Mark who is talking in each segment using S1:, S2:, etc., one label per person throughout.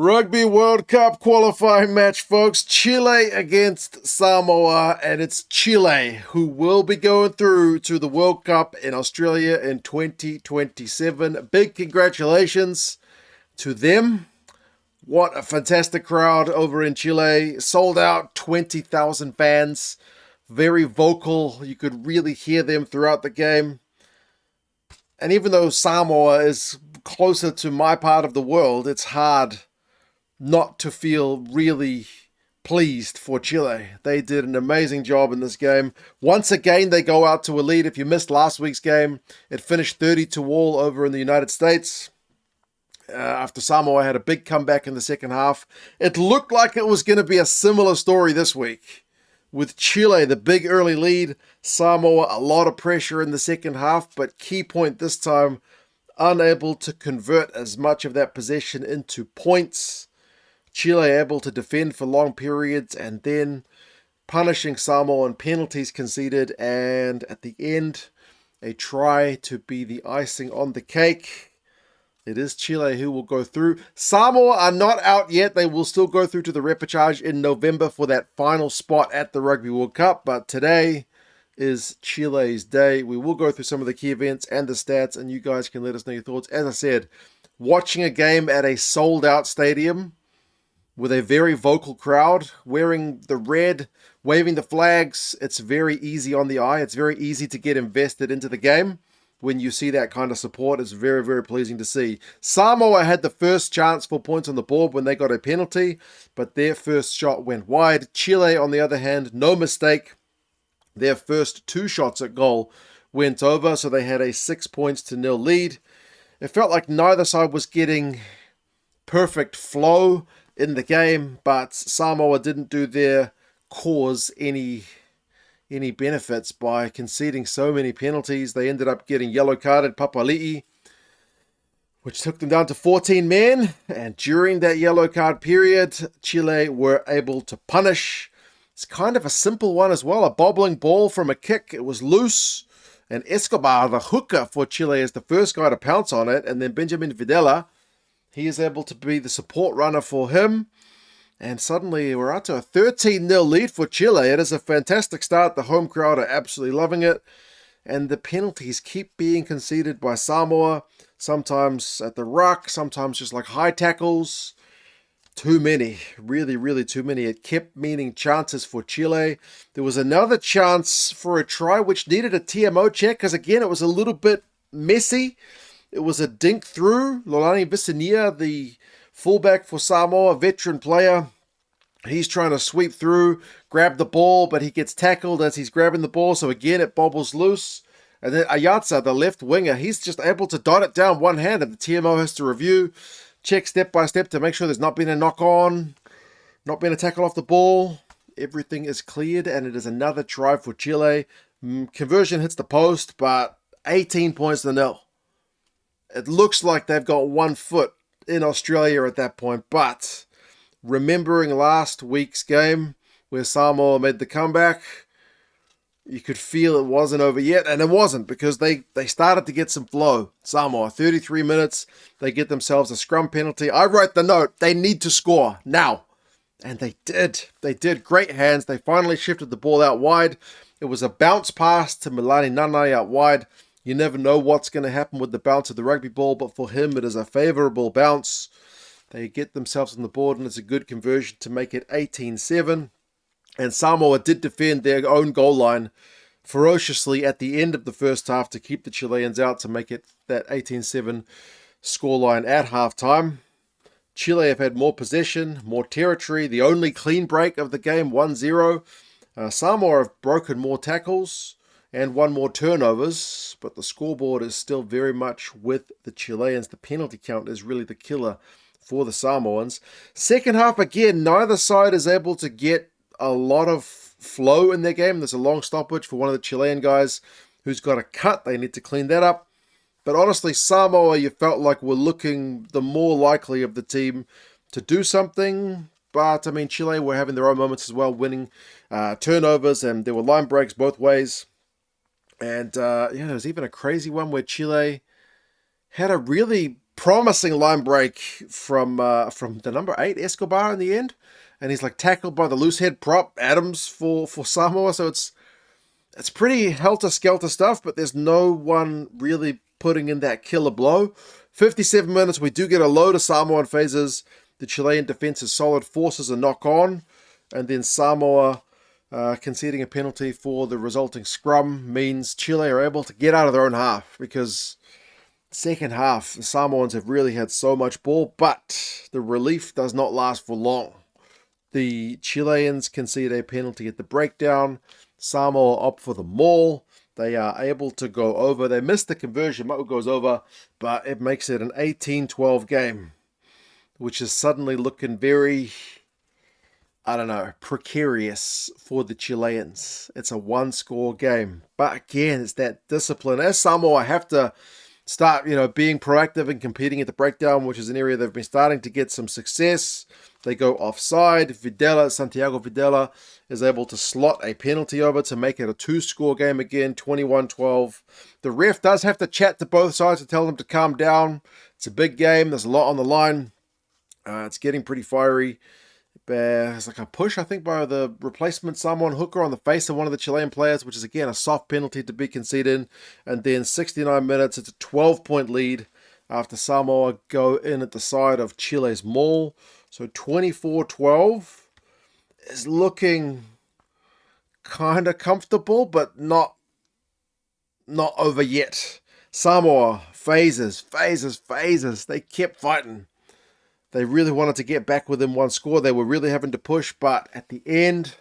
S1: Rugby World Cup qualifying match, folks. Chile against Samoa, and it's Chile who will be going through to the World Cup in Australia in 2027. Big congratulations to them. What a fantastic crowd over in Chile. Sold out, 20,000 fans. Very vocal. You could really hear them throughout the game. And even though Samoa is closer to my part of the world, it's hard not to feel really pleased for Chile. They did an amazing job in this game. Once again, they go out to a lead. If you missed last week's game, it finished 30-all over in the United States. After Samoa had a big comeback in the second half. It looked like it was going to be a similar story this week. With Chile, the big early lead. Samoa, a lot of pressure in the second half, but key point this time, unable to convert as much of that possession into points. Chile able to defend for long periods and then punishing Samoa on penalties conceded, and at the end, a try to be the icing on the cake. It is Chile who will go through. Samoa are not out yet. They will still go through to the repechage in November for that final spot at the Rugby World Cup, but today is Chile's day. We will go through some of the key events and the stats, and you guys can let us know your thoughts. As I said, watching a game at a sold-out stadium with a very vocal crowd, wearing the red, waving the flags, it's very easy on the eye. It's very easy to get invested into the game. When you see that kind of support, it's very, very pleasing to see. Samoa had the first chance for points on the board when they got a penalty, but their first shot went wide. Chile, on the other hand, no mistake. Their first two shots at goal went over, so they had a 6-0 lead. It felt like neither side was getting perfect flow in the game, but Samoa didn't do their cause any benefits by conceding so many penalties. They ended up getting yellow carded Papali'i, which took them down to 14 men, and during that yellow card period, Chile were able to punish. It's kind of a simple one as well, a bobbling ball from a kick. It was loose, and Escobar, the hooker for Chile, is the first guy to pounce on it, and then Benjamin Videla, he is able to be the support runner for him. And suddenly we're out to a 13-0 lead for Chile. It is a fantastic start. The home crowd are absolutely loving it. And the penalties keep being conceded by Samoa. Sometimes at the ruck, sometimes just like high tackles. Too many. Really, really too many. It kept meaning chances for Chile. There was another chance for a try which needed a TMO check because, again, it was a little bit messy. It was a dink through. Lolani Visania, the fullback for Samoa, veteran player. He's trying to sweep through, grab the ball, but he gets tackled as he's grabbing the ball. So again, it bobbles loose. And then Ayatza, the left winger, he's just able to dot it down one hand, and the TMO has to review, check step by step to make sure there's not been a knock on, not been a tackle off the ball. Everything is cleared, and it is another try for Chile. Conversion hits the post, but 18 points to nil. It looks like they've got 1 foot in Australia at that point, but remembering last week's game where Samoa made the comeback, you could feel it wasn't over yet, and it wasn't because they started to get some flow. Samoa, 33 minutes, they get themselves a scrum penalty. I wrote the note, they need to score now, and they did. They did. Great hands. They finally shifted the ball out wide. It was a bounce pass to Milani Nanai out wide. You never know what's going to happen with the bounce of the rugby ball, but for him it is a favourable bounce. They get themselves on the board, and it's a good conversion to make it 18-7. And Samoa did defend their own goal line ferociously at the end of the first half to keep the Chileans out to make it that 18-7 scoreline at halftime. Chile have had more possession, more territory. The only clean break of the game, 1-0. Samoa have broken more tackles and 1 more turnovers, but the scoreboard is still very much with the Chileans. The penalty count is really the killer for the Samoans. Second half, again, neither side is able to get a lot of flow in their game. There's a long stoppage for one of the Chilean guys who's got a cut. They need to clean that up. But honestly, Samoa, you felt like were looking the more likely of the team to do something. But, I mean, Chile were having their own moments as well, winning turnovers, and there were line breaks both ways. And, there was even a crazy one where Chile had a really promising line break from the number 8 Escobar in the end, and he's like tackled by the loose head prop Adams for Samoa. So it's pretty helter-skelter stuff, but there's no one really putting in that killer blow. 57 minutes, we do get a load of Samoan phases. The Chilean defense is solid, forces a knock on, and then Samoa conceding a penalty for the resulting scrum means Chile are able to get out of their own half, because second half, the Samoans have really had so much ball, but the relief does not last for long. The Chileans concede a penalty at the breakdown. Samoa opt for the maul. They are able to go over. They missed the conversion. Manu goes over, but it makes it an 18-12 game, which is suddenly looking very, I don't know, precarious for the Chileans. It's a one-score game. But again, it's that discipline. As Samoa have to start, being proactive and competing at the breakdown, which is an area they've been starting to get some success. They go offside. Santiago Videla is able to slot a penalty over to make it a 2-score game again, 21-12. The ref does have to chat to both sides to tell them to calm down. It's a big game. There's a lot on the line. It's getting pretty fiery. There's like a push, I think, by the replacement Samoan hooker on the face of one of the Chilean players, which is, again, a soft penalty to be conceded. And then 69 minutes, it's a 12-point lead after Samoa go in at the side of Chile's maul. So 24-12 is looking kind of comfortable, but not over yet. Samoa, phases. They kept fighting. They really wanted to get back within one score. They were really having to push, but at the end,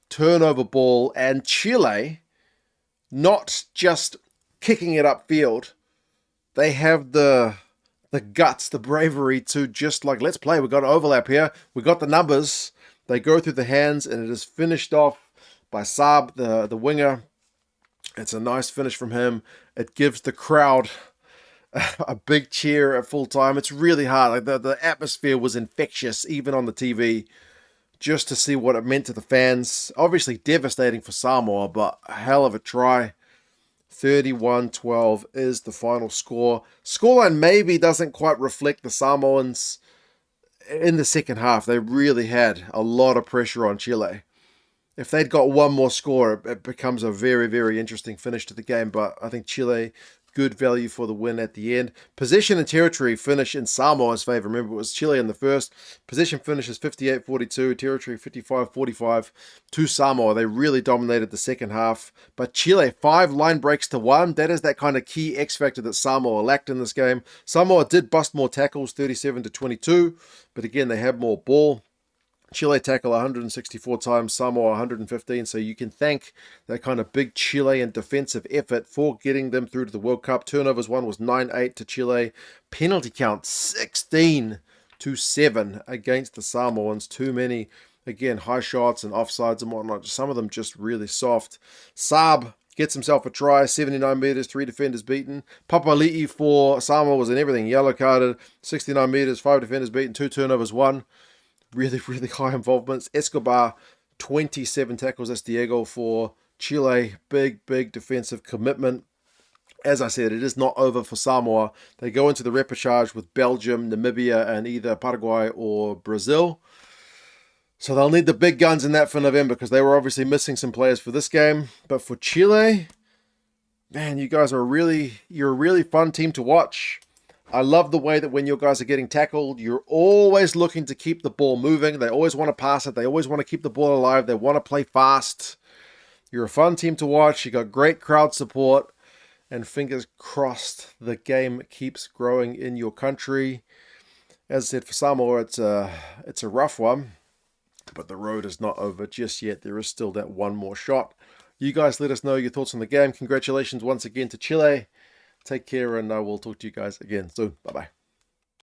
S1: turnover ball, and Chile not just kicking it upfield. They have the guts, the bravery to just like, let's play. We've got an overlap here. We got the numbers. They go through the hands, and it is finished off by Saab, the winger. It's a nice finish from him. It gives the crowd a big cheer at full time. It's really hard. Like the atmosphere was infectious, even on the TV, just to see what it meant to the fans. Obviously devastating for Samoa, but a hell of a try. 31-12 is the final score. Scoreline maybe doesn't quite reflect the Samoans in the second half. They really had a lot of pressure on Chile. If they'd got one more score, it becomes a very, very interesting finish to the game. But I think Chile, good value for the win at the end. Possession and territory finish in Samoa's favor. Remember, it was Chile in the first. Possession finishes 58-42, territory 55-45 to Samoa. They really dominated the second half. But Chile, 5 line breaks to 1. That is that kind of key X factor that Samoa lacked in this game. Samoa did bust more tackles, 37-22. But again, they had more ball. Chile tackle 164 times, Samoa 115, so you can thank that kind of big Chilean defensive effort for getting them through to the World Cup. Turnovers one was 9-8 to Chile. Penalty count 16-7 against the Samoans. Too many, again, high shots and offsides and whatnot. Some of them just really soft. Saab gets himself a try, 79 meters, 3 defenders beaten. Papali'i for Samoa was in everything, yellow carded, 69 meters, 5 defenders beaten, 2 turnovers, 1. Really, really high involvements. Escobar, 27 tackles. That's Diego for Chile. Big, big defensive commitment. As I said, it is not over for Samoa. They go into the repechage with Belgium, Namibia, and either Paraguay or Brazil. So they'll need the big guns in that for November, because they were obviously missing some players for this game. But for Chile, man, you guys are you're a really fun team to watch. I love the way that when your guys are getting tackled, you're always looking to keep the ball moving. They always want to pass it. They always want to keep the ball alive. They want to play fast. You're a fun team to watch. You got great crowd support. And fingers crossed the game keeps growing in your country. As I said, for Samoa, it's a rough one. But the road is not over just yet. There is still that one more shot. You guys let us know your thoughts on the game. Congratulations once again to Chile. Take care, and I will talk to you guys again soon. Bye-bye.